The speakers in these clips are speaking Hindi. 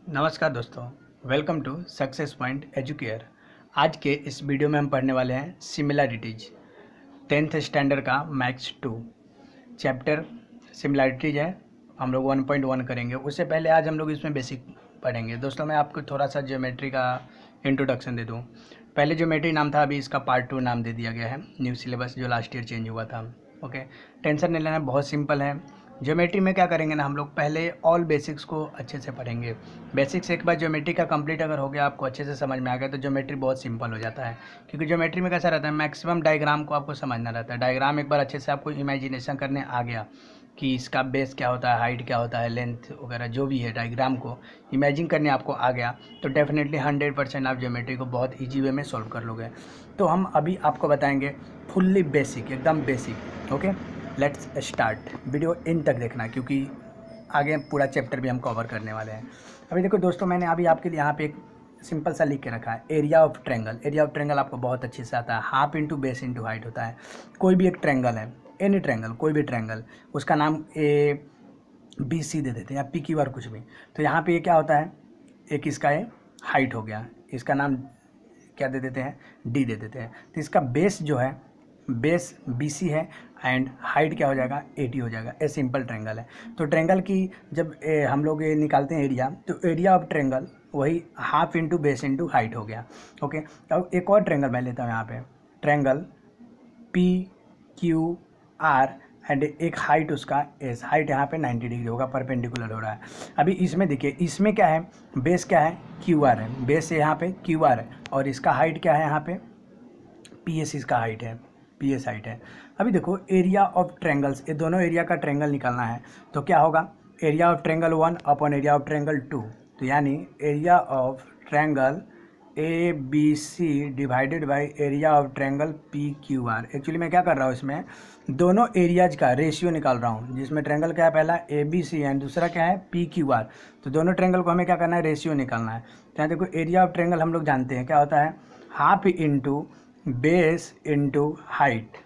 नमस्कार दोस्तों, welcome to Success Point Educare. आज के इस वीडियो में हम पढ़ने वाले हैं सिमिलैरिटीज 10th स्टैंडर्ड का मैथ्स 2 चैप्टर सिमिलैरिटीज है। हम लोग 1.1 करेंगे। उससे पहले आज हम लोग इसमें बेसिक पढ़ेंगे। दोस्तों मैं आपको थोड़ा सा ज्योमेट्री का इंट्रोडक्शन दे दूँ। पहले ज्योमेट्री नाम था, अभी इसका पार्ट 2 नाम दे दिया गया है। न्यू सिलेबस जो लास्ट ईयर चेंज हुआ था। ओके, टेंशन नहीं लेना, बहुत सिंपल है। ज्योमेट्री में क्या करेंगे ना, हम लोग पहले ऑल बेसिक्स को अच्छे से पढ़ेंगे। बेसिक्स एक बार ज्योमेट्री का कंप्लीट अगर हो गया, आपको अच्छे से समझ में आ गया, तो ज्योमेट्री बहुत सिंपल हो जाता है। क्योंकि ज्योमेट्री में कैसा रहता है, मैक्सिमम डायग्राम को आपको समझना रहता है। डायग्राम एक बार अच्छे से आपको इमेजिनेशन करने आ गया कि इसका बेस क्या होता है, हाइट क्या होता है, लेंथ वगैरह जो भी है, डायग्राम को इमेजिन करने आपको आ गया, तो डेफिनेटली 100% आप ज्योमेट्री को बहुत ईजी वे में सॉल्व कर लोगे। तो हम अभी आपको बताएंगे फुल्ली बेसिक, एकदम basic. Okay, let's start. Video and तक देखना, क्योंकि आगे पूरा चैप्टर भी हम कवर करने वाले हैं। अभी देखो दोस्तों, मैंने अभी आपके लिए यहाँ पे एक सिंपल सा लिख के रखा है, area of triangle. Area of triangle आपको बहुत अच्छे से आता है। Half into base into height होता है। कोई भी एक ट्रायंगल है, एनी ट्रायंगल, कोई भी ट्रायंगल, उसका नाम ABC दे देते हैं या PQR कुछ भी। तो यहाँ पे ये क्या होता है, एक इसका है हाइट हो गया, इसका नाम क्या दे देते हैं, D दे देते हैं। तो इसका बेस जो है, बेस BC है एंड हाइट क्या हो जाएगा, AD हो जाएगा। ए सिंपल ट्रायंगल है। तो ट्रायंगल की जब हम लोग ये निकालते हैं एरिया, तो एरिया ऑफ ट्रायंगल वही half into base into height हो गया। ओके, अब एक और ट्रायंगल मैं लेता हूँ यहाँ पे, ट्रायंगल PQR एंड एक हाइट उसका एस। हाइट यहाँ पे 90 डिग्री होगा, परपेंडिकुलर हो रहा है। अभी इसमें देखिए, इसमें क्या है, बेस क्या है, QR है। बेस यहाँ पे QR है और इसका हाइट क्या है, यहाँ पे PS इसका हाइट है, PS हाइट है। अभी देखो, एरिया ऑफ ट्रायंगल्स, ये दोनों एरिया का ट्रायंगल निकालना है। तो क्या होगा, area of triangle 1 upon area of triangle 2। तो यानी area of triangle ABC divided by area of triangle PQR। Actually मैं क्या कर रहा हूँ, इसमें दोनों एरियाज का रेशियो निकाल रहा हूँ, जिसमें ट्रायंगल क्या है, पहला ABC एंड दूसरा क्या है, PQR। तो दोनों ट्रायंगल को हमें क्या करना है, रेशियो निकालना है। तो यहाँ देखो, एरिया ऑफ ट्रायंगल हम लोग जानते हैं क्या होता है, half into base into height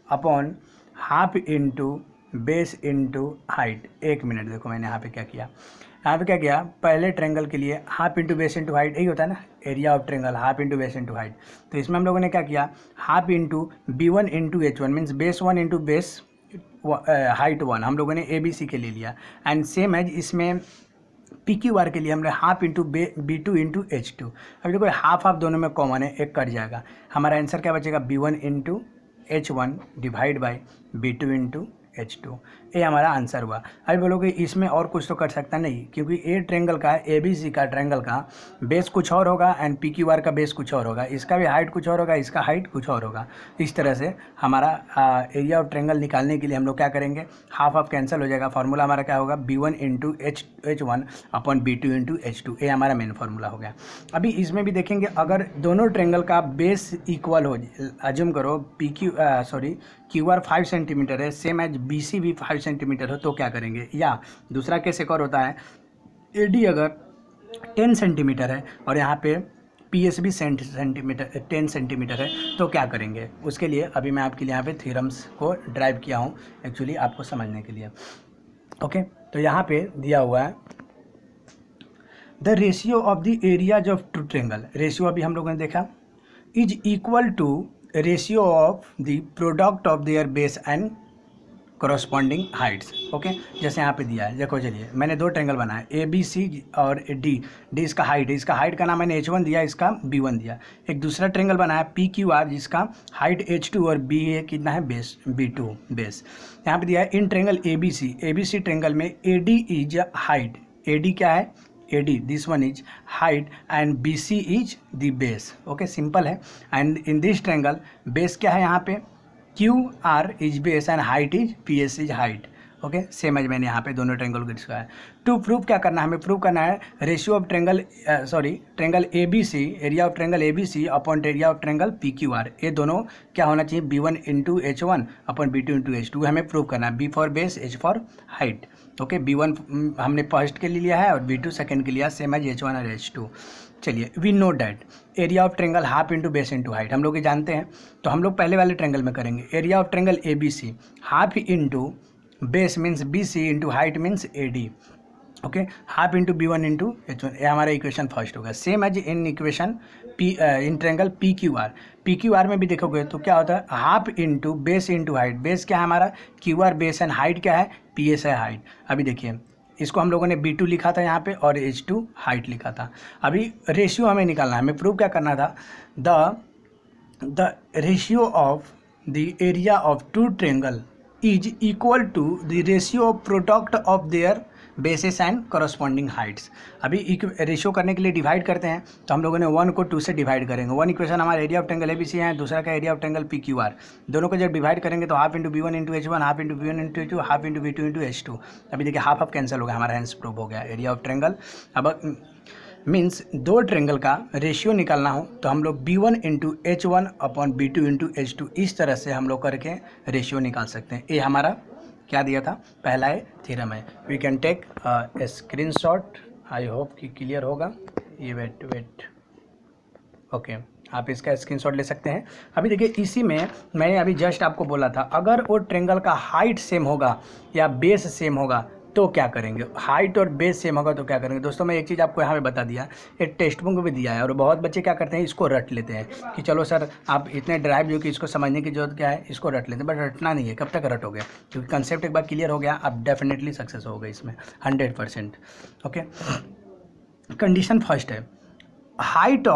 upon half into base into height. एक मिनट, देखो मैंने यहाँ पे क्या किया, यहाँ पे क्या किया, पहले ट्रायंगल के लिए half into base into height, यही होता है ना area of triangle, half into base into height. तो इसमें हम लोगों ने क्या किया, half into B1 into H1 means base 1 into base height 1 हम लोगों ने ABC के लिए लिया। एंड सेम है इसमें PQR के लिए हमने half into B2 into H2। अभी देखो, हाफ दोनों में कॉमन है, एक कट जाएगा। हमारा आंसर क्या बचेगा, B1 into H1 divide by B2 into H2। ये हमारा आंसर हुआ। अभी बोलोगे इसमें और कुछ तो कर सकता नहीं, क्योंकि ए ट्रायंगल का, ABC का ट्रायंगल का बेस कुछ और होगा एंड PQR का बेस कुछ और होगा, इसका भी हाइट कुछ और होगा, इसका हाइट कुछ और होगा। इस तरह से हमारा एरिया ऑफ ट्रायंगल निकालने के लिए हम लोग क्या करेंगे, हाफ कैंसिल हो जाएगा। फार्मूला हमारा क्या होगा, B1 into H1 upon B2 into H2। ये हमारा मेन फार्मूला हो गया। अभी इसमें भी देखेंगे, अगर दोनों ट्रायंगल का बेस इक्वल हो, अज्यूम करो QR 5 सेंटीमीटर है, सेम एज BC भी 5 सेंटीमीटर हो, तो क्या करेंगे। या दूसरा केस एक और होता है, AD अगर 10 सेंटीमीटर है और यहाँ पे PS भी 10 सेंटीमीटर है, तो क्या करेंगे। उसके लिए अभी मैं आपके लिए यहाँ पे थ्योरम्स को ड्राइव किया हूँ, एक्चुअली आपको समझने के लिए। ओके, तो यहाँ पे दिया हुआ है, the ratio of the areas of two triangle. Ratio अभी हम लोगों ने देखा, is equal to ratio of the product of their base and corresponding heights. Okay, जैसे यहाँ पे दिया है, देखो चलिए, मैंने दो ट्रायंगल बनाया, ABC और D इसका हाइट है, इसका हाइट का नाम मैंने H1 दिया, इसका B1 दिया। एक दूसरा ट्रायंगल बनाया PQR, जिसका हाइट H2 और BA कितना है, बेस B2 बेस। यहाँ पे दिया है इन ट्रायंगल ABC ट्रायंगल में AD इज हाइट, AD क्या है, AD this one is height and BC is the base. Okay, simple है। And in this triangle base क्या है, यहाँ पे QR is base and height is PS is height. Okay, same as मैंने यहाँ पे दोनों ट्रायंगल को दिखाया है। टू प्रूव क्या करना है, हमें प्रूव करना है ratio of triangle ABC, area of triangle ABC upon area of triangle PQR। ये दोनों क्या होना चाहिए, B1 into H1 upon B2 into H2 हमें प्रूव करना है। B for base, H for height. Okay, B1 हमने फर्स्ट के लिए लिया है और B2 सेकंड के लिया, सेम एज H1 और H2। चलिए, we know that area of triangle half into base into height हम लोग ये जानते हैं। तो हम लोग पहले वाले ट्रायंगल में करेंगे, area of triangle ABC half into base means BC into height means AD। Okay, half into B1 into H1, ये हमारा इक्वेशन फर्स्ट होगा। Same as in equation in triangle PQR में भी देखोगे तो क्या होता है, half into base into height. Base क्या है हमारा QR बेस, एंड हाइट क्या है PS है हाइट। अभी देखिए इसको हम लोगों ने B2 लिखा था यहाँ पे और H2 हाइट लिखा था। अभी रेशियो हमें निकालना है, हमें प्रूव क्या करना था, the ratio of the area of two triangle is equal to the ratio of product of their bases and corresponding heights. अभी रेशियो करने के लिए डिवाइड करते हैं तो हम लोगों ने 1 को 2 से डिवाइड करेंगे। 1 इक्वेशन हमारा एरिया ऑफ ट्रेंगल ABC है, दूसरा का एरिया ऑफ ट्रेंगल PQR। दोनों को जब डिवाइड करेंगे तो half into B1 into H1, half into B1 into H2, half into B2 into H2। अभी देखिए हाफ हाफ कैंसिल हो गया, हमारा हैंस प्रूव हो गया एरिया ऑफ ट्रेंगल। अब मीन्स दो ट्रेंगल का रेशियो निकालना हो तो हम लोग B1 into H1 upon B2 into H2 इस तरह से हम लोग करके रेशियो निकाल सकते हैं। ये हमारा क्या दिया था, पहला है थ्योरम है। We can take a screenshot, I hope कि क्लियर होगा ये। वेट ओके, आप इसका स्क्रीनशॉट ले सकते हैं। अभी देखिए इसी में मैंने अभी जस्ट आपको बोला था, अगर वो ट्रेंगल का हाइट सेम होगा या बेस सेम होगा तो क्या करेंगे, हाइट और बेस सेम होगा तो क्या करेंगे। दोस्तों मैं एक चीज़ आपको यहाँ पे बता दिया, एक टेक्स्ट बुक में भी दिया है, और बहुत बच्चे क्या करते हैं इसको रट लेते हैं कि चलो सर आप इतने ड्राइव जो कि इसको समझने की जरूरत क्या है, इसको रट लेते हैं। बट रटना नहीं है, कब तक रटोगे, क्योंकि कंसेप्ट एक बार क्लियर हो गया आप डेफिनेटली सक्सेस होगे इसमें 100%। ओके, कंडीशन फर्स्ट है, heights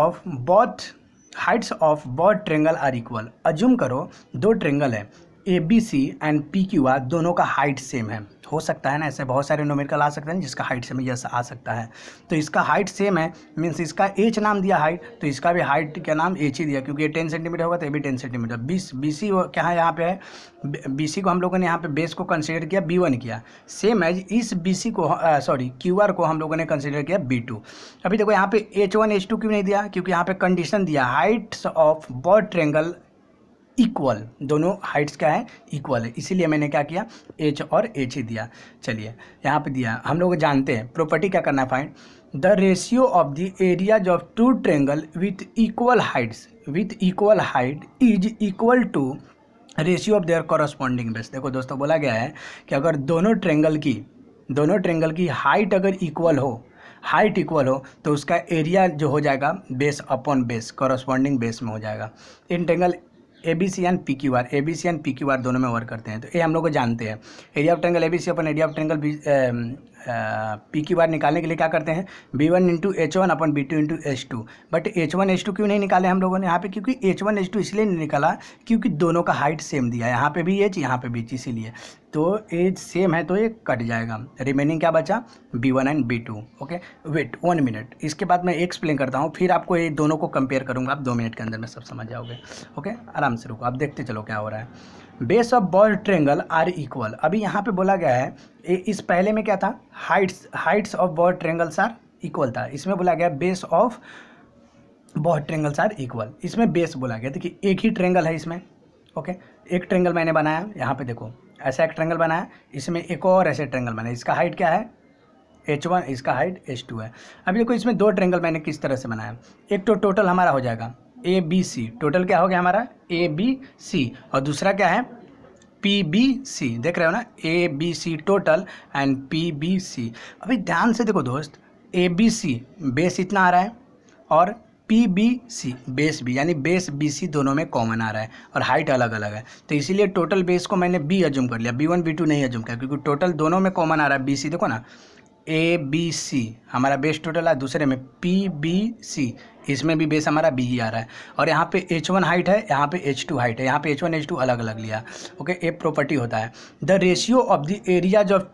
of both triangle are equal. Assume करो दो ट्रेंगल है ABC एंड PQR, दोनों का हाइट सेम है। हो सकता है ना, ऐसे बहुत सारे न्यूमेरिकल आ सकते हैं जिसका हाइट सेम यस आ सकता है। तो इसका हाइट सेम है, मीन्स इसका H नाम दिया हाइट, तो इसका भी हाइट क्या नाम H ही दिया, क्योंकि ये 10 सेंटीमीटर होगा तो ये भी 10 सेंटीमीटर। BC क्या है यहाँ पे है, BC को हम लोगों ने यहाँ पे बेस को कंसिडर किया B1 किया, सेम एज इस BC को QR को हम लोगों ने कंसिडर किया B2। अभी देखो यहाँ पे H1 H2 क्यों नहीं दिया, क्योंकि यहाँ पे कंडीशन दिया Heights of both triangle equal, दोनों हाइट्स क्या है इक्वल है, इसीलिए मैंने क्या किया H और H ही दिया। चलिए यहाँ पे दिया, हम लोग जानते हैं प्रॉपर्टी क्या करना है, find the ratio of the areas of two triangle with equal height is equal to ratio of their corresponding base. देखो दोस्तों बोला गया है कि अगर दोनों ट्रेंगल की हाइट अगर इक्वल हो तो उसका एरिया जो हो जाएगा base upon base, corresponding base में हो जाएगा। In triangle ABC and PQR दोनों में वर्क करते हैं, तो ये हम लोग को जानते हैं। Area of triangle ABC upon area of triangle PQR निकालने के लिए क्या करते हैं, B1 into H1 upon B2 into H2। But H1 H2 क्यों नहीं निकाले हम लोगों ने यहाँ पे, क्योंकि H1 H2 इसलिए नहीं निकाला क्योंकि दोनों का हाइट सेम दिया है, यहाँ पे भी H यहाँ पे भी H, इसीलिए तो एज सेम है तो ये कट जाएगा। रिमेनिंग क्या बचा, B1 and B2। Okay wait 1 minute, इसके बाद मैं एक्सप्लेन करता हूँ, फिर आपको ये दोनों को कंपेयर करूँगा, आप 2 मिनट के अंदर में सब समझ जाओगे। ओके आराम से रुको, आप देखते चलो क्या हो रहा है। Base of both triangle are equal. अभी यहाँ पे बोला गया है, इस पहले में क्या था, heights of both triangles are equal था, इसमें बोला गया base of both triangles are equal. इसमें बेस बोला गया, देखिए एक ही ट्रेंगल है इसमें। ओके एक ट्रेंगल मैंने बनाया, यहाँ पे देखो ऐसा एक ट्रेंगल बनाया, इसमें एक और ऐसे ट्रेंगल बनाया, इसका हाइट क्या है H1, इसका हाइट H2 है। अभी देखो इसमें 2 ट्रेंगल मैंने किस तरह से बनाया, एक तो टोटल हमारा हो जाएगा ABC, टोटल क्या हो गया हमारा ABC, और दूसरा क्या है PBC, देख रहे हो ना, ABC टोटल एंड PBC। अभी ध्यान से देखो दोस्त, ABC बेस इतना आ रहा है और PBC बेस भी, यानी बेस BC दोनों में कॉमन आ रहा है और हाइट अलग अलग है, तो इसीलिए टोटल बेस को मैंने B अज्यूम कर लिया, B1 B2 नहीं अज्यूम किया, क्योंकि टोटल दोनों में कॉमन आ रहा है। BC देखो ना, ABC हमारा बेस टोटल है, दूसरे में PBC, इसमें भी बेस हमारा B ही आ रहा है, और यहाँ पे H1 हाइट है, यहाँ पे H2 हाइट है, यहाँ पे H1 H2 अलग अलग लिया। ओके एक प्रॉपर्टी होता है, the ratio of the areas of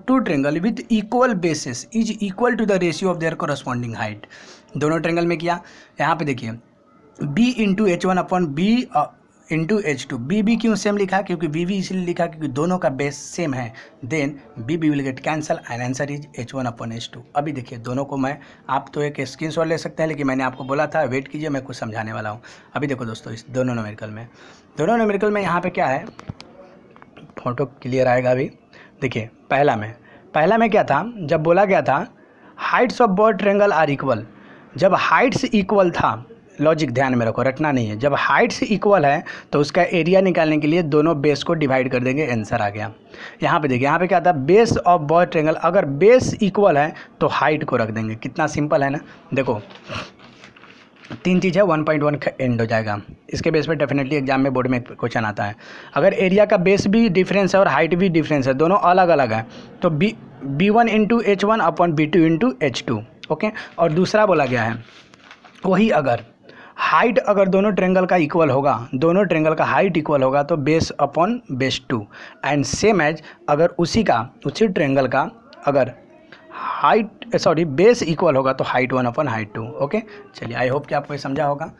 two triangle with equal bases is equal to the ratio of their corresponding height. दोनों ट्रेंगल में किया, यहाँ पे देखिए B into H1 upon B into H2। BB क्यों सेम लिखा, क्योंकि BB इसलिए लिखा क्योंकि दोनों का बेस सेम है, then BB will get cancel and answer is H1 upon H2। अभी देखिए दोनों को मैं, आप तो एक स्क्रीनशॉट ले सकते हैं, लेकिन मैंने आपको बोला था वेट कीजिए, मैं कुछ समझाने वाला हूँ। अभी देखो दोस्तों इस दोनों न्यूमेरिकल में यहाँ पे क्या है, फोटो क्लियर आएगा अभी। देखिए पहला में क्या था, जब बोला गया था heights of both triangle are equal, जब हाइट्स इक्वल था लॉजिक ध्यान में रखो, रटना नहीं है। जब हाइट से इक्वल है तो उसका एरिया निकालने के लिए दोनों बेस को डिवाइड कर देंगे, आंसर आ गया। यहाँ पे देखिए, यहाँ पे क्या था, बेस ऑफ बॉय ट्रेंगल, अगर बेस इक्वल है तो हाइट को रख देंगे। कितना सिंपल है ना। देखो 3 चीज़ है, 1.1 एंड हो जाएगा। इसके बेस पे डेफिनेटली एग्जाम में बोर्ड में क्वेश्चन आता है। अगर एरिया का बेस भी डिफरेंस है और हाइट भी डिफरेंस है, दोनों अलग अलग है, तो B1 into H1 upon B2 into H2। Okay, और दूसरा बोला गया है वही, अगर हाइट अगर दोनों ट्रेंगल का इक्वल होगा, दोनों ट्रेंगल का हाइट इक्वल होगा तो base upon base 2, and same as अगर उसी ट्रेंगल का अगर बेस इक्वल होगा तो हाइट 1 अपॉन हाइट 2। ओके, चलिए, आई होप कि आपको ये समझा होगा।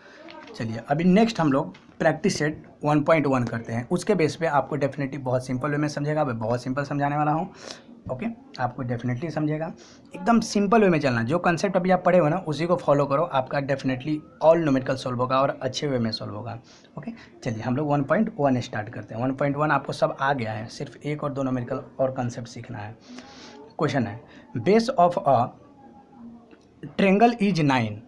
चलिए अभी नेक्स्ट हम लोग प्रैक्टिस सेट 1.1 करते हैं। उसके बेस पे आपको डेफिनेटली बहुत सिंपल वे में समझेगा, मैं बहुत सिंपल समझाने वाला हूँ। ओके, आपको डेफिनेटली समझेगा, एकदम सिंपल वे में चलना। जो कंसेप्ट अभी आप पढ़े हो ना उसी को फॉलो करो, आपका डेफिनेटली ऑल न्यूमेरिकल सॉल्व होगा और अच्छे वे में सॉल्व होगा। ओके, चलिए हम लोग 1.1 स्टार्ट करते हैं। 1.1 आपको सब आ गया है, सिर्फ 1 और 2 न्यूमेरिकल और कंसेप्ट सीखना है। क्वेश्चन है, base of a triangle is 9,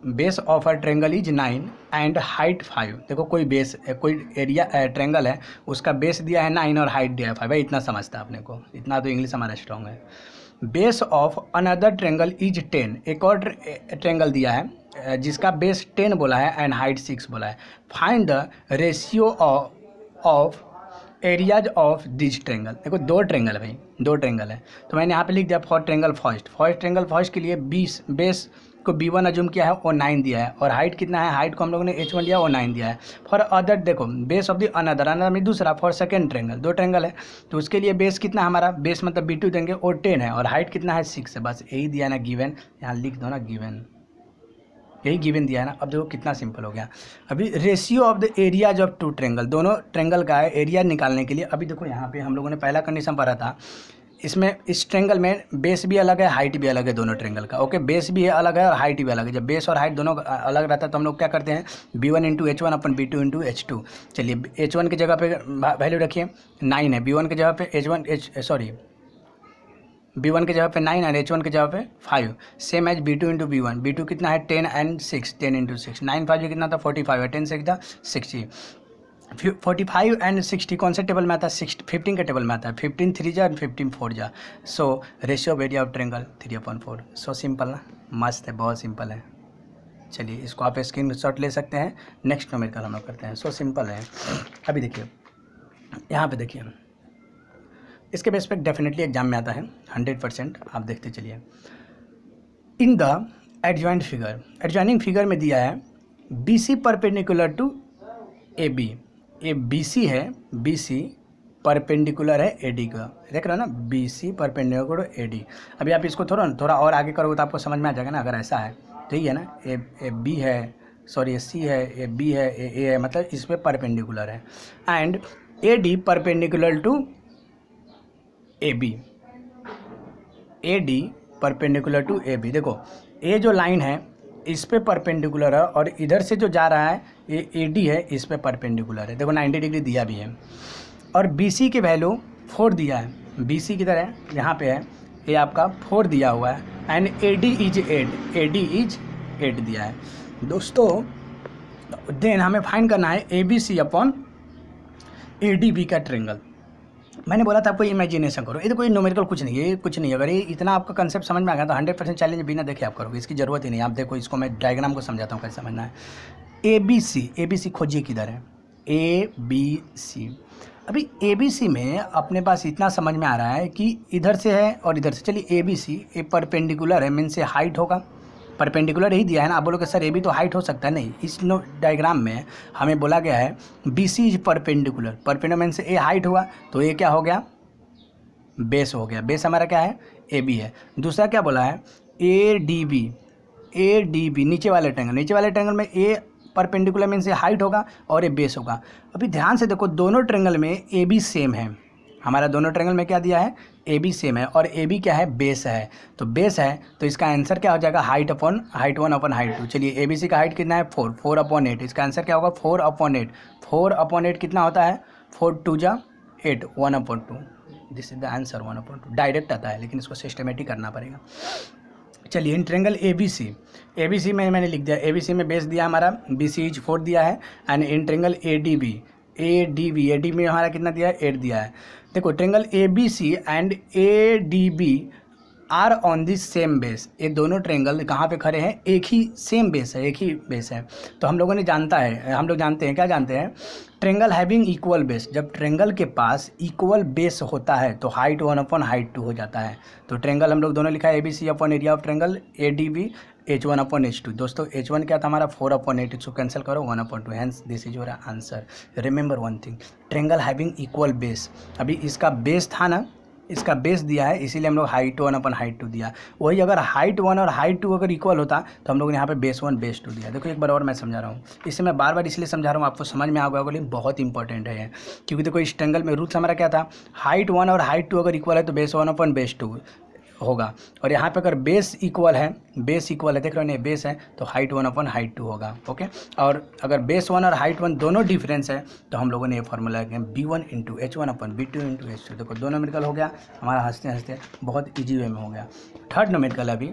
base of a triangle is 9 and height 5। देखो कोई बेस, कोई एरिया ट्रेंगल है, उसका बेस दिया है 9 और हाइट दिया है 5। भाई इतना समझता है अपने को, इतना तो इंग्लिश हमारा स्ट्रॉन्ग है। Base of another triangle is 10, एक और ट्रेंगल दिया है जिसका बेस 10 बोला है एंड हाइट 6 बोला है। Find the ratio of areas of this triangle. देखो 2 ट्रेंगल भाई, 2 ट्रेंगल है, तो मैंने यहाँ पे लिख दिया for triangle first. Triangle first के लिए 20, बेस को B1 अज्यूम किया है और 9 दिया है, और हाइट कितना है, हाइट को हम लोगों ने H1 दिया और 9 दिया है। फॉर अदर देखो बेस ऑफ द अनदर में दूसरा, फॉर सेकेंड ट्रेंगल, 2 ट्रेंगल है तो उसके लिए बेस कितना हमारा, बेस मतलब B2 देंगे और 10 है, और हाइट कितना है 6 है। बस यही दिया ना गिवन, यहाँ लिख दो ना गिवन, यही गिवन दिया है ना। अब देखो कितना सिंपल हो गया। अभी ratio of the areas of 2 triangle, दोनों ट्रेंगल का एरिया निकालने के लिए, अभी देखो यहाँ पे हम लोगों ने पहला कंडीशन पढ़ा था, इसमें इस ट्रेंगल में बेस भी अलग है, हाइट भी अलग है दोनों ट्रेंगल का। ओके, बेस भी अलग है और हाइट भी अलग है। जब बेस और हाइट दोनों अलग रहता है तो हम लोग क्या करते हैं, B1 इंटू H1 अपन B2 इंटू H2। चलिए H1 की जगह पे वैल्यू रखिए 9 है, B1 की जगह पे B1 की जगह पे 9 और H1 की जगह पे 5, same as B2 into B1। B2 कितना है 10 एंड 6, 10 इंटू 6, 9 5 कितना था 45 है, 10 6 था 60। 45 एंड 60 कौन से टेबल में आता है, 15 के टेबल में आता है। 15 3 जा और 15 4 जा। So ratio of area of triangle 3/4। So simple ना, मस्त है, बहुत सिंपल है। चलिए इसको आप स्क्रीनशॉट ले सकते हैं। नेक्स्ट न्यूमेरिकल हम लोग करते हैं। सो सिंपल है। अभी देखिए यहाँ पे देखिए, इसके बेस पे डेफिनेटली एग्जाम में आता है 100%। आप देखते चलिए, in the adjoint figure, adjoining figure में दिया है BC परपेंडिकुलर टू AB। ये BC है, BC परपेंडिकुलर है AD का, देख रहे हो ना, BC परपेंडिकुलर AD। अभी आप इसको थोड़ा और आगे करोगे तो आपको समझ में आ जाएगा ना। अगर ऐसा है तो ये है ना, ये B है, सॉरी ये C है, ये B है, ये A है, मतलब इस पर परपेंडिकुलर है। And AD perpendicular to AB, AD perpendicular to AB। देखो ये जो लाइन है इस पे परपेंडिकुलर है और इधर से जो जा रहा है ये AD है, इस पे परपेंडिकुलर है। देखो 90 डिग्री दिया भी है। और BC की वैल्यू 4 दिया है, BC किधर है, यहाँ पे है, ये आपका 4 दिया हुआ है। And AD is 8, AD is 8 दिया है दोस्तों। देन हमें फाइंड करना है ABC अपॉन ADB का ट्रेंगल। मैंने बोला था आपको इमेजिनेशन करो, ये तो कोई न्यूमेरिकल कुछ नहीं है, ये कुछ नहीं है। अगर ये इतना आपका कंसेप्ट समझ में आ गया तो 100% चैलेंज बिना देखे आप करोगे, इसकी ज़रूरत ही नहीं। आप देखो इसको मैं डायग्राम को समझाता हूँ कैसे समझना है। ABC खोजिए किधर है, ABC। अभी ABC में अपने पास इतना समझ में आ रहा है कि इधर से है और इधर से। चलिए ABC ए परपेंडिकुलर है, मीन से हाइट होगा, परपेंडिकुलर ही दिया है ना। आप बोलोगे सर AB तो हाइट हो सकता है, नहीं। इस डायग्राम में हमें बोला गया है BC is perpendicular, perpendicular mean से ए हाइट हुआ तो ये क्या हो गया, बेस हो गया। बेस हमारा क्या है, AB है। दूसरा क्या बोला है, ADB नीचे वाले ट्रेंगल में A परपेंडिकुलर मीन से हाइट होगा और ये बेस होगा। अभी ध्यान से देखो दोनों ट्रेंगल में AB सेम है, हमारा दोनों ट्रेंगल में क्या दिया है, AB सेम है, और AB क्या है, बेस है। तो बेस है तो इसका आंसर क्या हो जाएगा, हाइट 1 अपॉन हाइट 2। चलिए ABC का हाइट कितना है 4/8, इसका आंसर क्या होगा 4/8। 4/8 कितना होता है, 4 2 जा 8, 1/2। This is the answer 1/2। Direct आता है लेकिन इसको सिस्टमेटिक करना पड़ेगा। चलिए इन ट्रेंगल ए बी सी में मैंने लिख दिया, ए बी सी में बेस दिया हमारा बी सी इज 4 दिया है, and in triangle A D B में हमारा कितना दिया है 8 दिया है। देखो triangle A B C and A D B are on the same base, ये दोनों ट्रेंगल कहाँ पे खड़े हैं, एक ही सेम बेस है, एक ही बेस है। तो हम लोग जानते हैं क्या जानते हैं, ट्रेंगल हैविंग इक्वल बेस, जब ट्रेंगल के पास इक्वल बेस होता है तो हाइट 1 अपॉन हाइट 2 हो जाता है। तो ट्रेंगल हम लोग दोनों लिखा है A B C upon area of triangle A D B H1 upon H2। दोस्तों H1 क्या था हमारा 4 अपॉन 8, इसको कैंसिल करो 1 upon 2, hence this is your answer. Remember one thing, triangle having equal base, अभी इसका बेस था ना, इसका बेस दिया है इसीलिए हम लोग हाइट 1 अपन हाइट 2 दिया। वही अगर हाइट 1 और हाइट 2 अगर इक्वल होता तो हम लोग ने यहाँ पे बेस 1 बेस 2 दिया। देखो एक बार और मैं समझा रहा हूँ, इसे मैं बार बार इसलिए समझा रहा हूँ आपको समझ में आ गया होगा, लेकिन बहुत इंपॉर्टेंट है क्योंकि देखो इस ट्रेंगल में रूट्स हमारा क्या था, हाइट 1 और हाइट 2 अगर इक्वल है तो बेस 1 अपन बेस 2 होगा, और यहाँ पे अगर बेस इक्वल है देख रहे हो बेस है तो हाइट 1 अपन हाइट 2 होगा। ओके, और अगर बेस 1 और हाइट 1 दोनों डिफरेंस है तो हम लोगों ने ये फॉर्मूला किया B1 इंटू H1 अपन B2 इंटू H2। देखो 2 न्यूमेरिकल हो गया हमारा, हंसते हंसते बहुत ईजी वे में हो गया। थर्ड न्यूमेरिकल अभी,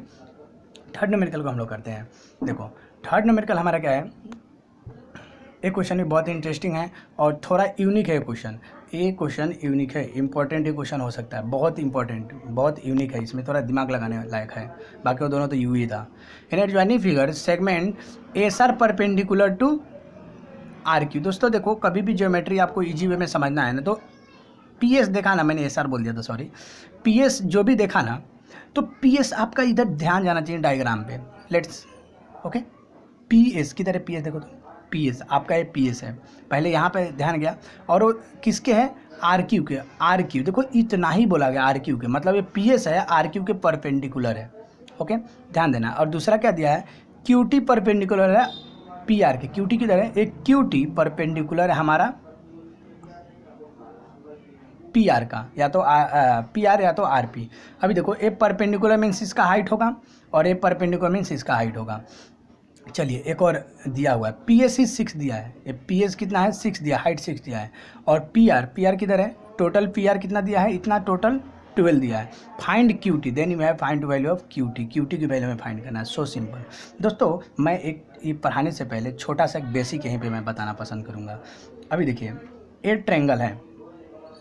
थर्ड न्यूमेरिकल को हम लोग करते हैं। देखो थर्ड न्यूमेरिकल हमारा क्या है, एक क्वेश्चन भी बहुत इंटरेस्टिंग है और थोड़ा यूनिक है क्वेश्चन, ये क्वेश्चन यूनिक है, इंपॉर्टेंट ये क्वेश्चन हो सकता है, बहुत इंपॉर्टेंट बहुत यूनिक है, इसमें थोड़ा दिमाग लगाने लायक है, बाकी वो दोनों तो यू ही था। In adjoining figure segment S R perpendicular to R Q. दोस्तों देखो कभी भी ज्योमेट्री आपको इजी वे में समझना है ना, तो पी एस देखा ना, मैंने एस आर बोल दिया था सॉरी, पी एस जो भी देखा ना तो पी एस आपका इधर ध्यान जाना चाहिए डायग्राम पे। लेट्स ओके, पी एस की तरह पी एस देखो तो पी एस आपका ये पी एस है, पहले यहाँ पे ध्यान गया, और वो किसके है आर क्यू के, आर क्यू देखो इतना ही बोला गया आर क्यू के, मतलब ये पी एस है आर क्यू के परपेंडिकुलर है। ओके ध्यान देना, और दूसरा क्या दिया है क्यू टी परपेंडिकुलर है पी आर के, क्यू टी किधर है, एक क्यू टी परपेंडिकुलर है हमारा पी आर का, या तो पी आर या तो आर पी। अभी देखो ए परपेंडिकुलर मीन्स इसका हाइट होगा और ए परपेंडिकुलर मीन्स इसका हाइट होगा। चलिए एक और दिया हुआ है पी एस ही 6 दिया है, ये पी एस कितना है 6 दिया, हाइट 6 दिया है, और पी आर किधर है, टोटल पी आर कितना दिया है, इतना टोटल 12 दिया है। Find Q T, then you have find value of Q T की वैल्यू में फाइंड करना है, सो सिंपल। दोस्तों मैं एक ये पढ़ाने से पहले छोटा सा एक बेसिक यहीं पे मैं बताना पसंद करूँगा। अभी देखिए ए ट्रेंगल है,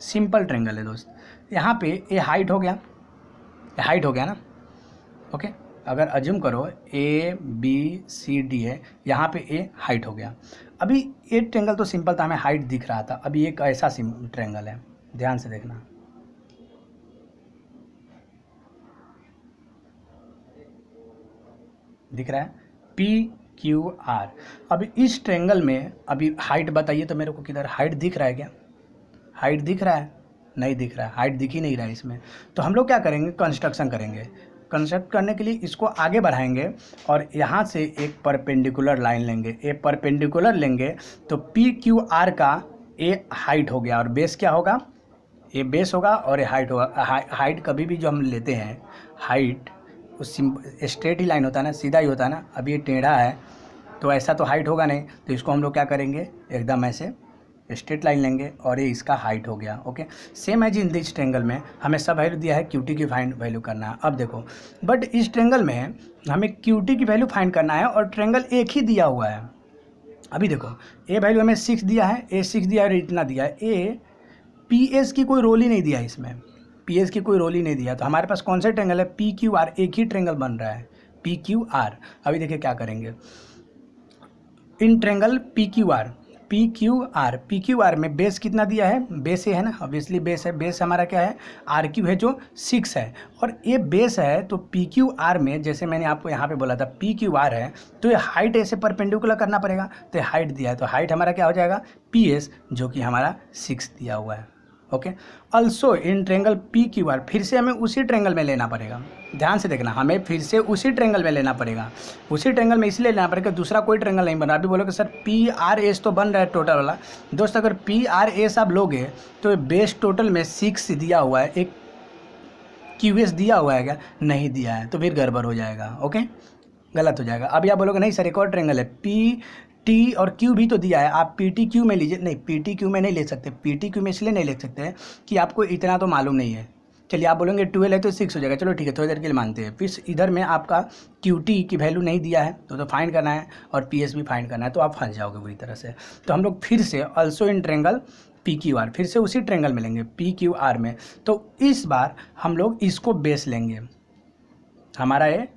सिंपल ट्रेंगल है दोस्त, यहाँ पे ए हाइट हो गया, हाइट हो गया ना। ओके अगर अज्यूम करो ए बी सी डी है, यहाँ पे ए हाइट हो गया। अभी ये ट्रेंगल तो सिंपल था, हमें हाइट दिख रहा था, अभी एक ऐसा ट्रेंगल है, ध्यान से देखना, दिख रहा है पी क्यू आर। अभी इस ट्रेंगल में अभी हाइट बताइए तो मेरे को किधर हाइट दिख रहा है क्या, हाइट दिख रहा है, नहीं दिख रहा है, हाइट दिख ही नहीं रहा है इसमें। तो हम लोग क्या करेंगे, कंस्ट्रक्शन करेंगे, कंस्ट्रक्ट करने के लिए इसको आगे बढ़ाएंगे और यहाँ से एक परपेंडिकुलर लाइन लेंगे, ए परपेंडिकुलर लेंगे तो पी क्यू आर का ए हाइट हो गया और बेस क्या होगा, ए बेस होगा और ए हाइट होगा। हाइट कभी भी जो हम लेते हैं हाइट उस स्ट्रेट ही लाइन होता है ना, सीधा ही होता है ना, अब ये टेढ़ा है तो ऐसा तो हाइट होगा नहीं, तो इसको हम लोग क्या करेंगे एकदम ऐसे स्ट्रेट लाइन लेंगे और ये इसका हाइट हो गया। Okay same as in this triangle में हमें सब वैल्यू दिया है, क्यूटी की फाइंड वैल्यू करना है। अब देखो बट इस ट्रेंगल में हमें क्यूटी की वैल्यू फाइंड करना है और ट्रेंगल एक ही दिया हुआ है। अभी देखो ए वैल्यू हमें 6 दिया है, ए 6 दिया है और इतना दिया है, ए पी एस की कोई रोल ही नहीं दिया, इसमें पी एस की कोई रोल ही नहीं दिया, तो हमारे पास कौन सा ट्रेंगल है पी क्यू आर, एक ही ट्रेंगल बन रहा है पी क्यू आर। अभी देखिए क्या करेंगे, in triangle P Q R में बेस कितना दिया है, बेस ये है ना, ऑब्वियसली बेस है, बेस हमारा क्या है आर क्यू है जो 6 है, और ये बेस है तो पी क्यू आर में जैसे मैंने आपको यहाँ पे बोला था पी क्यू आर है तो ये हाइट ऐसे परपेंडिकुलर करना पड़ेगा, तो ये हाइट दिया है तो हाइट हमारा क्या हो जाएगा पी एस जो कि हमारा 6 दिया हुआ है। Okay also in triangle P Q R, फिर से हमें उसी ट्रेंगल में लेना पड़ेगा, ध्यान से देखना, हमें फिर से उसी ट्रेंगल में लेना पड़ेगा, उसी ट्रेंगल में इसलिए लेना पड़ेगा दूसरा कोई ट्रेंगल नहीं बन रहा। अभी बोलोगे सर पी आर एस तो बन रहा है टोटल वाला, दोस्त अगर पी आर एस आप लोगे तो बेस टोटल में 6 दिया हुआ है, एक क्यू एस दिया हुआ है क्या, नहीं दिया है, तो फिर गड़बड़ हो जाएगा। ओके गलत हो जाएगा। अभी आप बोलोगे नहीं सर एक और ट्रेंगल है पी टी और क्यू भी तो दिया है, आप पी टी क्यू में लीजिए, नहीं पी टी क्यू में नहीं ले सकते, पी टी क्यू में इसलिए नहीं ले सकते कि आपको इतना तो मालूम नहीं है चलिए आप बोलेंगे 12 है तो 6 हो जाएगा, चलो ठीक है थोड़ी देर के लिए मानते हैं। फिर इधर में आपका QT की वैल्यू नहीं दिया है तो फाइंड करना है और PS भी फाइंड करना है, तो आप फंस जाओगे बुरी तरह से। तो हम लोग फिर से ऑल्सो इन ट्रेंगल PQR, फिर से उसी ट्रेंगल में लेंगे PQR में। तो इस बार हम लोग इसको बेस लेंगे, हमारा ये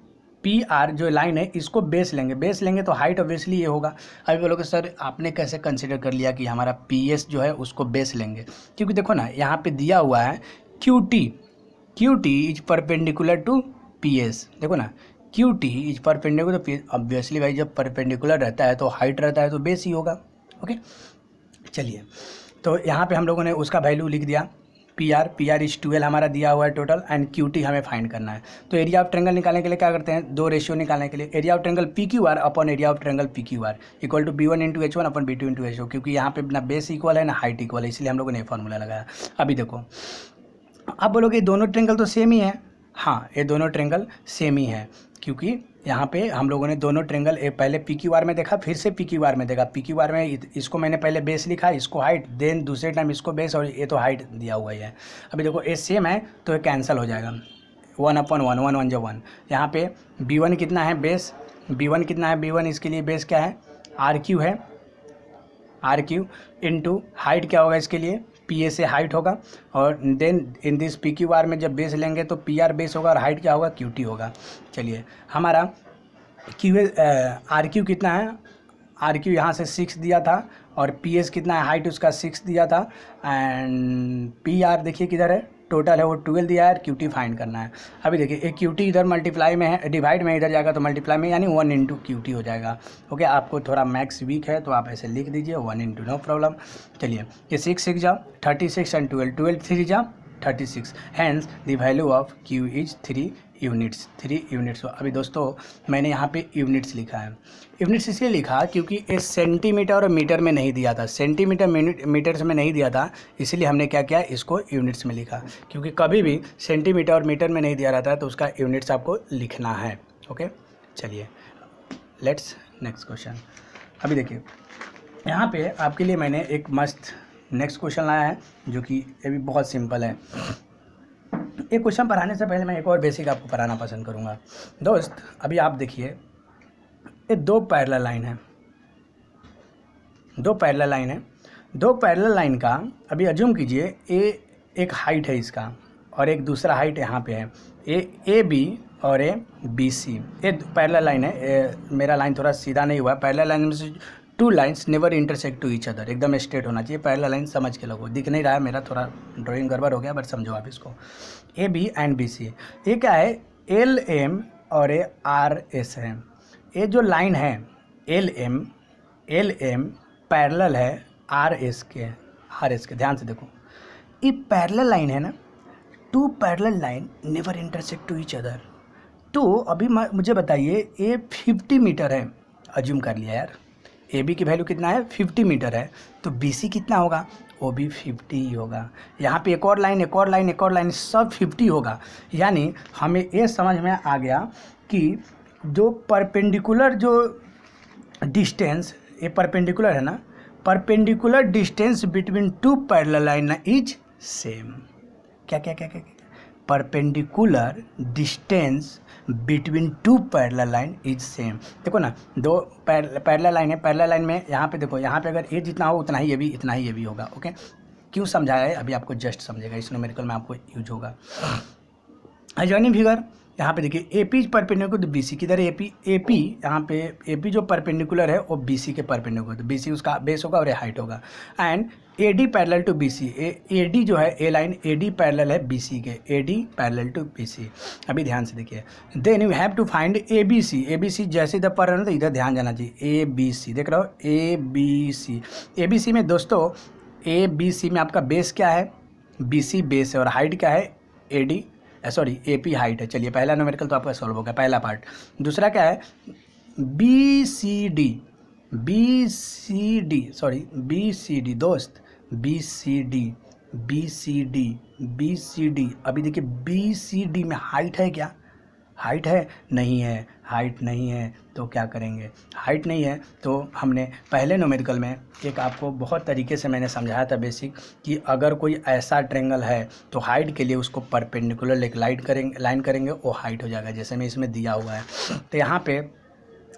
PR जो लाइन है इसको बेस लेंगे, बेस लेंगे तो हाइट ऑब्वियसली ये होगा। अभी बोलोगे सर आपने कैसे कंसिडर कर लिया कि हमारा PS जो है उसको बेस लेंगे, क्योंकि देखो ना यहाँ पे दिया हुआ है QT is perpendicular to PS। देखो ना QT is perpendicular to PS, obviously भाई जब परपेंडिकुलर रहता है तो हाइट रहता है तो बेस ही होगा। ओके चलिए, तो यहाँ पे हम लोगों ने उसका वैल्यू लिख दिया, PR इज 12 हमारा दिया हुआ है टोटल, एंड QT हमें फाइंड करना है। तो एरिया ऑफ ट्रेंगल निकालने के लिए क्या करते हैं, दो रेशियो निकालने के लिए area of triangle PQR upon area of triangle PQR equal to B1 into H1 upon B2 into H2, क्योंकि यहाँ पे ना बेस इक्वल है ना हाइट इक्वल है, इसलिए हम लोगों ने फॉर्मूला लगाया। अभी देखो आप बोलोगे दोनों ट्रेंगल तो सेम ही है, हाँ ये दोनों ट्रेंगल सेम ही है, क्योंकि यहाँ पे हम लोगों ने दोनों ट्रेंगल पहले PQR में देखा फिर से PQR में देखा। PQR में इसको मैंने पहले बेस लिखा, इसको हाइट, देन दूसरे टाइम इसको बेस, और ये तो हाइट दिया हुआ ही है। अभी देखो ये सेम है तो ये कैंसिल हो जाएगा, 1/1 1 1 जो 1। यहाँ पे B1 कितना है बेस, B1 कितना है, B1 इसके लिए बेस क्या है RQ है, RQ इंटू हाइट क्या होगा इसके लिए PA से हाइट होगा, और देन इन दिस PQR में जब बेस लेंगे तो PR बेस होगा और हाइट क्या होगा QT होगा। चलिए हमारा RQ कितना है, RQ यहाँ से 6 दिया था, और PS कितना है हाइट उसका 6 दिया था, एंड PR देखिए किधर है टोटल है वो 12 दिया है, QT फाइंड करना है। अभी देखिए एक QT इधर मल्टीप्लाई में है, डिवाइड में इधर जाएगा तो मल्टीप्लाई में, यानी 1 इंटू QT हो जाएगा। ओके आपको थोड़ा मैथ्स वीक है तो आप ऐसे लिख दीजिए 1 इंटू, नो प्रॉब्लम। चलिए ये 6 जा 36 एंड 12 3 जा 36, hence the value of Q is 3 units. अभी दोस्तों मैंने यहाँ पे यूनिट्स लिखा है, यूनिट्स इसलिए लिखा क्योंकि ये सेंटीमीटर और मीटर में नहीं दिया था, सेंटीमीटर मीटर्स में नहीं दिया था, इसलिए हमने क्या किया इसको यूनिट्स में लिखा, क्योंकि कभी भी सेंटीमीटर और मीटर में नहीं दिया रहता है तो उसका यूनिट्स आपको लिखना है। ओके चलिए लेट्स नेक्स्ट क्वेश्चन। अभी देखिए यहाँ पे आपके लिए मैंने एक मस्त नेक्स्ट क्वेश्चन लाया है जो कि ये भी बहुत सिंपल है। एक क्वेश्चन पढ़ाने से पहले मैं एक और बेसिक आपको पढ़ाना पसंद करूँगा। दोस्त अभी आप देखिए ये दो पैरेलल लाइन है, दो पैरेलल लाइन का अभी अज्यूम कीजिए एक हाइट है इसका और एक दूसरा हाइट यहाँ पे है, ए बी और ए बी सी। ये पैरेलल लाइन है, मेरा लाइन थोड़ा सीधा नहीं हुआ, पैरेलल लाइन में से two lines never intersect to each other, एकदम स्ट्रेट होना चाहिए। पैरेलल लाइन समझ के लोगों दिख नहीं रहा है, मेरा थोड़ा ड्राइंग गड़बड़ हो गया, बट समझो आप इसको। A B and B C, ये क्या है एल एम और ये आर एस है। ये जो लाइन है एल एम पैरेलल है आर एस के, ध्यान से देखो ये पैरेलल लाइन है ना, two parallel line never intersect to each other. तो अभी मुझे बताइए ये 50 मीटर है, अज्यूम कर लिया यार, ए बी की वैल्यू कितना है 50 मीटर है, तो बी सी कितना होगा वो भी 50 ही होगा। यहाँ पे एक और लाइन सब 50 होगा, यानी हमें ये समझ में आ गया कि जो परपेंडिकुलर जो डिस्टेंस, ये परपेंडिकुलर है ना, perpendicular distance between two parallel line is same. क्या perpendicular distance between two parallel line is same. देखो ना दो पैरेलल लाइन है, पैरेलल लाइन में यहाँ पे देखो, यहाँ पे अगर ए जितना हो उतना ही ये भी, इतना ही ये भी होगा। ओके क्यों समझाया है अभी आपको जस्ट समझेगा, इस न्यूमेरिकल में आपको यूज होगा। एडजॉइनिंग फिगर यहाँ पे देखिए A P perpendicular to B C, किधर ए पी यहाँ पे ए पी जो परपेंडिकुलर है वो बी सी के परपेंडिकुलर, तो बी सी उसका बेस होगा और ये हाइट होगा। And A D parallel to B C, A D जो है a line A D parallel है बी सी के, A D parallel to B C. अभी ध्यान से देखिए, then you have to find A B C जैसे इधर पढ़ रहे हो तो इधर ध्यान जाना चाहिए, ए बी सी देख रहे हो, ए बी सी में दोस्तों ए बी सी में आपका बेस क्या है बी सी बेस है, और हाइट क्या है A D sorry A P height है। चलिए पहला न्यूमेरिकल तो आपका सॉल्व हो गया, पहला पार्ट। दूसरा क्या है बी सी डी दोस्त, बी सी डी। अभी देखिए बी सी डी में हाइट है क्या, हाइट है नहीं है, हाइट नहीं है, तो क्या करेंगे, हाइट नहीं है तो हमने पहले न्यूमेरिकल में एक आपको बहुत तरीके से मैंने समझाया था बेसिक कि अगर कोई ऐसा ट्रायंगल है तो हाइट के लिए उसको परपेंडिकुलर एक लाइन करेंगे वो हाइट हो जाएगा, जैसे मैं इसमें दिया हुआ है। तो यहाँ पे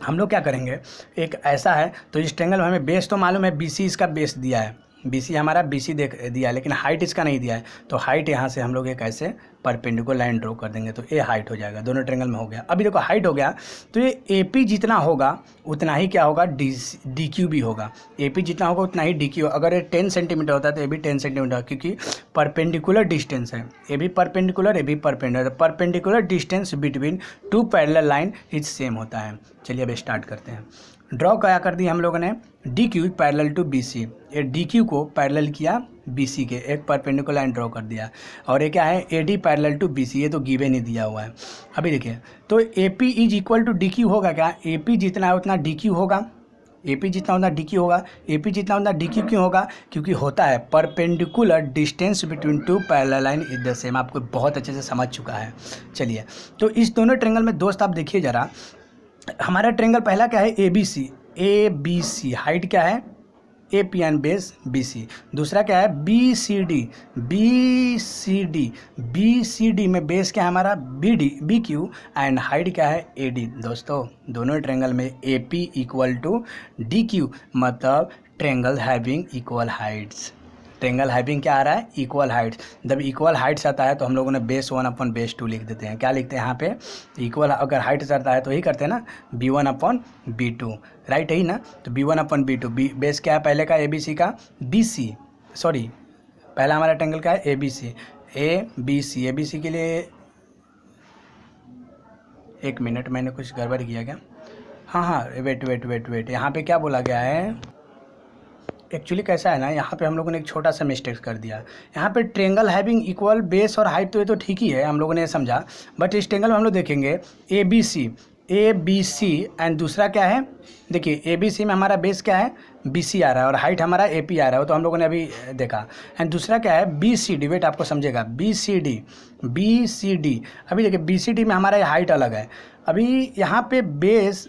हम लोग क्या करेंगे, एक ऐसा है तो इस ट्रायंगल में हमें बेस तो मालूम है, BC इसका बेस दिया है, BC हमारा BC दिया है, लेकिन हाइट इसका नहीं दिया है। तो हाइट यहाँ से हम लोग एक ऐसे परपेंडिकुलर लाइन ड्रॉ कर देंगे तो ये हाइट हो जाएगा, दोनों ट्रायंगल में हो गया। अभी देखो हाइट हो गया तो ये AP जितना होगा उतना ही क्या होगा, DQ भी होगा। AP जितना होगा उतना ही DQ। अगर ये 10 सेंटीमीटर होता है तो ये भी 10 सेंटीमीटर, क्योंकि परपेंडिकुलर डिस्टेंस है, ये भी परपेंडिकुलर, ये भी perpendicular. Perpendicular distance between two parallel line is same होता है। चलिए अब स्टार्ट करते हैं। ड्रॉ क्या कर दी हम लोगों ने, DQ पैरेलल टू BC, ये DQ को पैरेलल किया BC के, एक परपेंडिकुलर लाइन ड्रॉ कर दिया। और ये क्या है, AD पैरेलल टू BC, ये तो गिवन ही दिया हुआ है। अभी देखिए तो AP is equal to DQ होगा क्या, AP जितना है उतना DQ होगा, AP जितना उतना DQ होगा। AP जितना उतना DQ क्यों होगा, क्योंकि होता है perpendicular distance between two parallel line is the same, आपको बहुत अच्छे से समझ चुका है। चलिए तो इस दोनों ट्रायंगल में दोस्त आप देखिए ज़रा, हमारा ट्रायंगल पहला क्या है, ABC, हाइट क्या है AP एंड बेस BC। दूसरा क्या है BCD में बेस क्या है हमारा BQ एंड हाइट क्या है AD। दोस्तों दोनों ट्रायंगल में AP इक्वल टू DQ, मतलब triangle having equal Heights. Triangle having क्या आ रहा है, इक्वल हाइट्स। जब इक्वल हाइट्स आता है तो हम लोगों ने बेस 1 अपॉन बेस 2 लिख देते हैं। क्या लिखते हैं यहाँ पे, इक्वल अगर हाइट्स आता है तो यही करते हैं ना, B1 अपॉन B2, राइट है ही ना। तो B1 अपॉन B2, बेस क्या है पहले का ABC का BC, सॉरी पहला हमारा ट्रायंगल क्या है ABC के लिए, एक मिनट मैंने कुछ गड़बड़ किया क्या, हाँ वेट, यहाँ पे क्या बोला गया है, एक्चुअली कैसा है ना, यहाँ पे हम लोगों ने एक छोटा सा मिस्टेक कर दिया। यहाँ पे ट्रायंगल हैविंग इक्वल बेस और हाइट तो ये तो ठीक ही है, हम लोगों ने समझा, बट इस ट्रायंगल में हम लोग देखेंगे ABC एंड दूसरा क्या है, देखिए ABC में हमारा बेस क्या है BC आ रहा है और हाइट हमारा AP आ रहा है, तो हम लोगों ने अभी देखा। एंड दूसरा क्या है BCD, वेट आपको समझेगा, BCD। अभी देखिए BCD में हमारा हाइट अलग है। अभी यहाँ पे बेस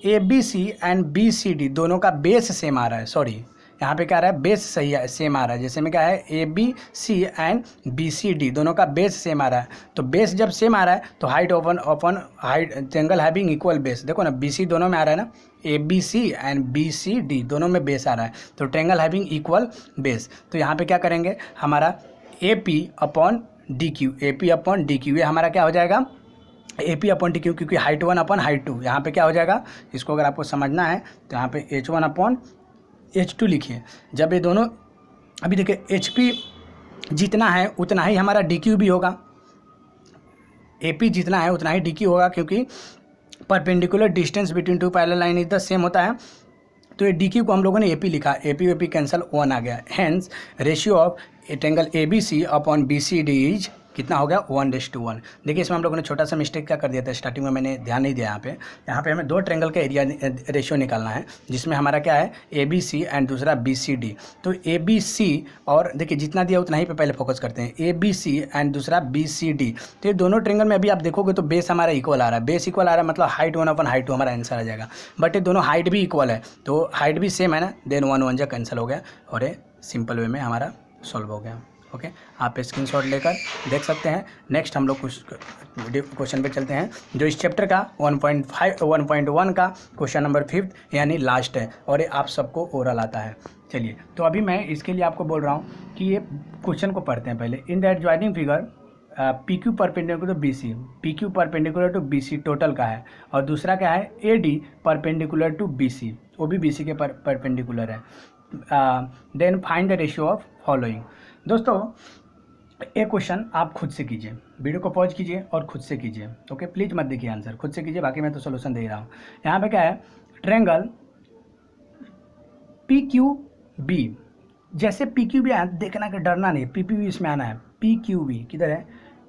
ABC एंड BCD दोनों का बेस सेम आ रहा है, सॉरी यहाँ पे क्या आ रहा है, बेस सही है, सेम आ रहा है। जैसे में क्या है ABC एंड BCD दोनों का बेस सेम आ रहा है, तो बेस जब सेम आ रहा है तो height open height, triangle having equal base, देखो ना BC दोनों में आ रहा है ना, ABC एंड BCD दोनों में बेस आ रहा है, तो ट्रायंगल हैविंग इक्वल बेस। तो यहाँ पे क्या करेंगे, हमारा AP अपॉन DQ, ये हमारा क्या हो जाएगा AP अपॉन DQ, क्योंकि हाइट 1 अपॉन हाइट 2, यहाँ पे क्या हो जाएगा, इसको अगर आपको समझना है तो यहाँ पे H1 अपॉन H2 लिखिए। जब ये दोनों, अभी देखिए HP जितना है उतना ही हमारा DQ भी होगा, AP जितना है उतना ही DQ होगा, क्योंकि perpendicular distance between two parallel line is the same होता है। तो ये DQ को हम लोगों ने AP लिखा, AP कैंसिल 1 आ गया, hence ratio of triangle ABC upon BCD is कितना हो गया 1:1। देखिए इसमें हम लोगों ने छोटा सा मिस्टेक क्या कर दिया था, स्टार्टिंग में मैंने ध्यान नहीं दिया। यहाँ पे हमें दो ट्रायंगल का एरिया रेशियो निकालना है, जिसमें हमारा क्या है ABC एंड दूसरा BCD। तो ABC और देखिए जितना दिया उतना ही पे पहले फोकस करते हैं, ABC एंड दूसरा BCD। तो ये दोनों ट्रायंगल में अभी आप देखोगे तो बेस हमारा इक्वल आ रहा है, बेस इक्वल आ रहा है मतलब हाइट 1 अपॉन हाइट 2 हमारा आंसर आ जाएगा। बट ये दोनों हाइट भी इक्वल है तो हाइट भी सेम है ना, देन 1 जा कैंसिल हो गया और ये सिंपल वे में हमारा सॉल्व हो गया। ओके आप स्क्रीनशॉट लेकर देख सकते हैं। नेक्स्ट हम लोग कुछ क्वेश्चन पे चलते हैं, जो इस चैप्टर का 1.1 का क्वेश्चन नंबर 5 यानी लास्ट है, और ये आप सबको ओरल आता है। चलिए तो अभी मैं इसके लिए आपको बोल रहा हूँ कि ये क्वेश्चन को पढ़ते हैं पहले। In the adjoining figure PQ perpendicular to BC, PQ perpendicular to BC total का है, और दूसरा क्या है AD परपेंडिकुलर टू BC, वो भी BC के परपेंडिकुलर है। Then find the ratio of following. दोस्तों एक क्वेश्चन आप खुद से कीजिए, वीडियो को पॉज कीजिए और खुद से कीजिए। ओके प्लीज़ मत देखिए आंसर, खुद से कीजिए, बाकी मैं तो सोल्यूशन दे रहा हूँ। यहाँ पे क्या है, ट्रायंगल PQB, जैसे PQB आया देखना कि डरना नहीं, PPB इसमें आना है। PQB किधर है,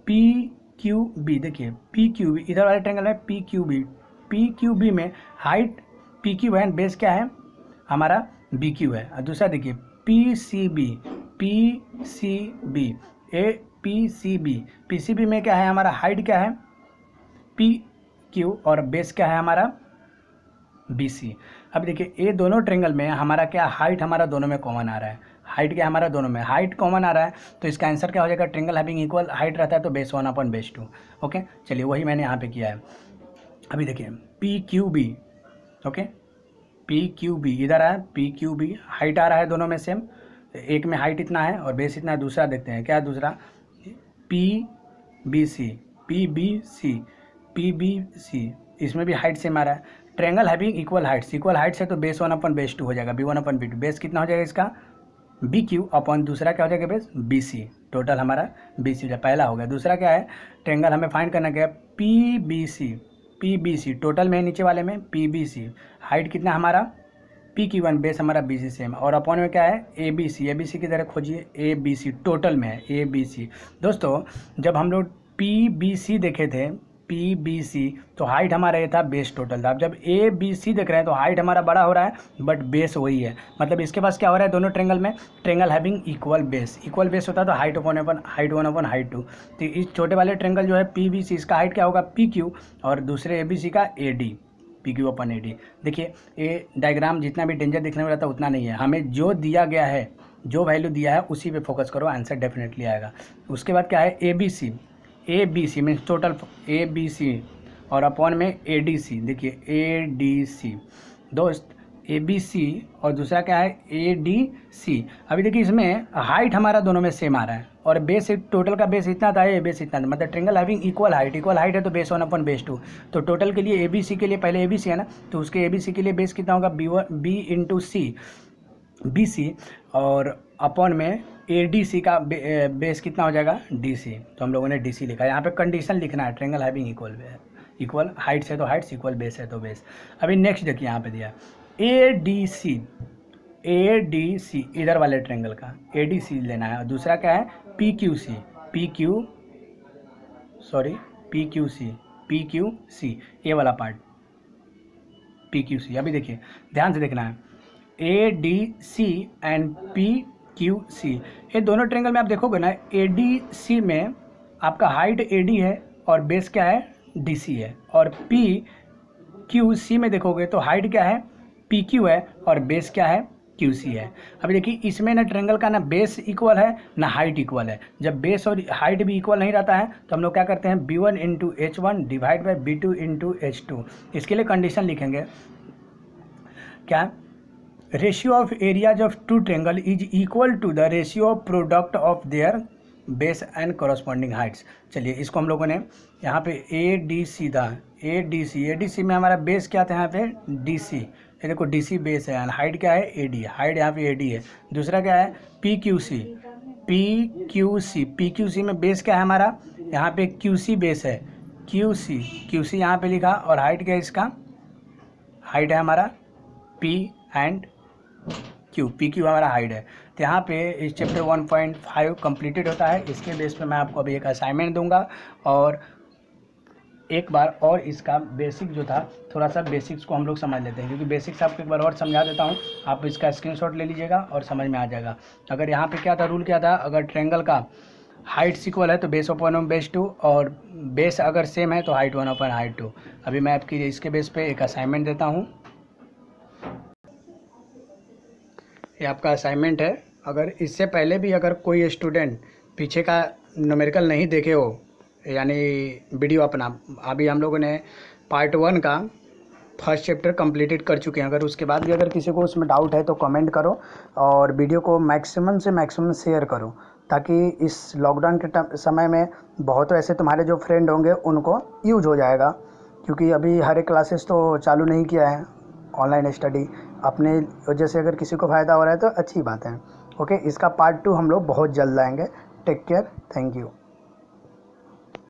PQB देखिए PQB इधर वाले ट्रायंगल है PQB में हाइट PQ है, बेस क्या है हमारा BQ है, और दूसरा देखिए PCB में क्या है हमारा हाइट क्या है PQ और बेस क्या है हमारा BC। अब देखिए ये दोनों ट्रेंगल में हमारा क्या हाइट हमारा दोनों में कॉमन आ रहा है, हाइट क्या हमारा दोनों में हाइट कॉमन आ रहा है, तो इसका आंसर क्या हो जाएगा, ट्रेंगल हैविंग इक्वल हाइट रहता है तो बेस 1 अपॉन बेस 2। ओके चलिए वही मैंने यहाँ पे किया है। अभी देखिए PQB, ओके PQB इधर है, PQB हाइट आ रहा है दोनों में सेम, एक में हाइट इतना है और बेस इतना है। दूसरा देखते हैं क्या है दूसरा, PBC इसमें भी हाइट सेम आ रहा है। ट्रेंगल हैविंग इक्वल हाइट्स है तो बेस 1 अपन बेस 2 हो जाएगा, B1 अपन B2। बेस कितना हो जाएगा इसका, BQ अपॉन दूसरा क्या हो जाएगा बेस BC। टोटल हमारा BC जो पहला हो गया। दूसरा क्या है, ट्रेंगल हमें फाइंड करना क्या है, PBC टोटल में नीचे वाले में PBC, हाइट कितना हमारा PQ1, बेस हमारा BC सेम, और अपॉन में क्या है ABC की तरह खोजिए, ABC टोटल में है ABC। दोस्तों जब हम लोग PBC देखे थे, PBC तो हाइट हमारा ये था बेस टोटल था। अब जब ABC देख रहे हैं तो हाइट हमारा बड़ा हो रहा है बट बेस वही है, मतलब इसके पास क्या हो रहा है दोनों ट्रेंगल में, ट्रेंगल हैविंग इक्वल बेस होता है तो हाइट 1 अपॉन हाइट 2। तो इस छोटे वाले ट्रेंगल जो है PBC, इसका हाइट क्या होगा PQ, और दूसरे ABC का AD, PQ अपॉन AD। देखिए ये डायग्राम जितना भी डेंजर दिखने में रहता है उतना नहीं है, हमें जो दिया गया है, जो वैल्यू दिया है उसी पे फोकस करो, आंसर डेफिनेटली आएगा। उसके बाद क्या है ABC मीन्स टोटल ABC और अपॉन में ADC। देखिए ADC दोस्त, ABC और दूसरा क्या है ADC। अभी देखिए इसमें हाइट हमारा दोनों में सेम आ रहा है और बेस टोटल का बेस इतना था, ये बेस इतना था, मतलब ट्रेंगल हैविंग इक्वल हाइट है तो बेस 1 अपॉन बेस 2। तो टोटल के लिए ABC के लिए पहले ABC है ना, तो उसके ABC के लिए बेस कितना होगा B इंटू C BC, और अपॉन में ADC का बेस कितना हो जाएगा DC। तो हम लोगों ने DC लिखा है, यहाँ पे कंडीशन लिखना है, ट्रेंगल हैविंग इक्वल हाइट्स है तो हाइट्स, इक्वल बेस है तो बेस। अभी नेक्स्ट देखिए यहाँ पे दिया ADC इधर वाले ट्रेंगल का ADC लेना है, और दूसरा क्या है PQC ये वाला पार्ट PQC। अभी देखिए ध्यान से देखना है, ADC एंड PQC ये दोनों ट्रेंगल में आप देखोगे ना, ADC में आपका हाइट AD है और बेस क्या है DC है, और PQC में देखोगे तो हाइट क्या है PQ है और बेस क्या है QC है। अभी देखिए इसमें ना ट्रेंगल का ना बेस इक्वल है ना हाइट इक्वल है। जब बेस और हाइट भी इक्वल नहीं रहता है तो हम लोग क्या करते हैं, B1 into H1 divide by B2 into H2। इसके लिए कंडीशन लिखेंगे क्या, ratio of areas of two triangle is equal to the ratio of product of their base and corresponding heights. चलिए इसको हम लोगों ने यहाँ पे ADC था, ADC में हमारा बेस क्या था यहाँ पे DC, ये देखो DC बेस है, हाइट क्या है AD, हाइट यहाँ पे AD है। दूसरा क्या है PQC में बेस क्या है हमारा, यहाँ पे QC बेस है, QC यहाँ पे लिखा, और हाइट क्या है इसका, हाइट है हमारा P एंड PQ हमारा हाइट है। तो यहाँ पे इस चैप्टर 1.5 कंप्लीटेड होता है। इसके बेस पे मैं आपको अभी एक असाइनमेंट दूंगा, और एक बार और इसका बेसिक जो था, थोड़ा सा बेसिक्स को हम लोग समझ लेते हैं, क्योंकि बेसिक्स आपको एक बार और समझा देता हूँ, आप इसका स्क्रीनशॉट ले लीजिएगा और समझ में आ जाएगा। अगर यहाँ पे क्या था, रूल क्या था, अगर ट्रेंगल का हाइट इक्वल है तो बेस अपॉन बेस 2, और बेस अगर सेम है तो हाइट 1 अपॉन हाइट 2। अभी मैं आपकी इसके बेस पे एक असाइनमेंट देता हूँ, ये आपका असाइनमेंट है। अगर इससे पहले भी अगर कोई स्टूडेंट पीछे का न्यूमेरिकल नहीं देखे हो, यानी वीडियो अपना, अभी हम लोगों ने पार्ट 1 का फर्स्ट चैप्टर कंप्लीटेड कर चुके हैं, अगर उसके बाद भी अगर किसी को उसमें डाउट है तो कमेंट करो, और वीडियो को मैक्सिमम से मैक्सिमम शेयर करो, ताकि इस लॉकडाउन के समय में बहुत ऐसे तुम्हारे जो फ्रेंड होंगे उनको यूज हो जाएगा, क्योंकि अभी हर एक क्लासेस तो चालू नहीं किया है, ऑनलाइन स्टडी अपने वजह से अगर किसी को फ़ायदा हो रहा है तो अच्छी बात है। ओके, इसका पार्ट 2 हम लोग बहुत जल्द लाएंगे। Take care, thank you.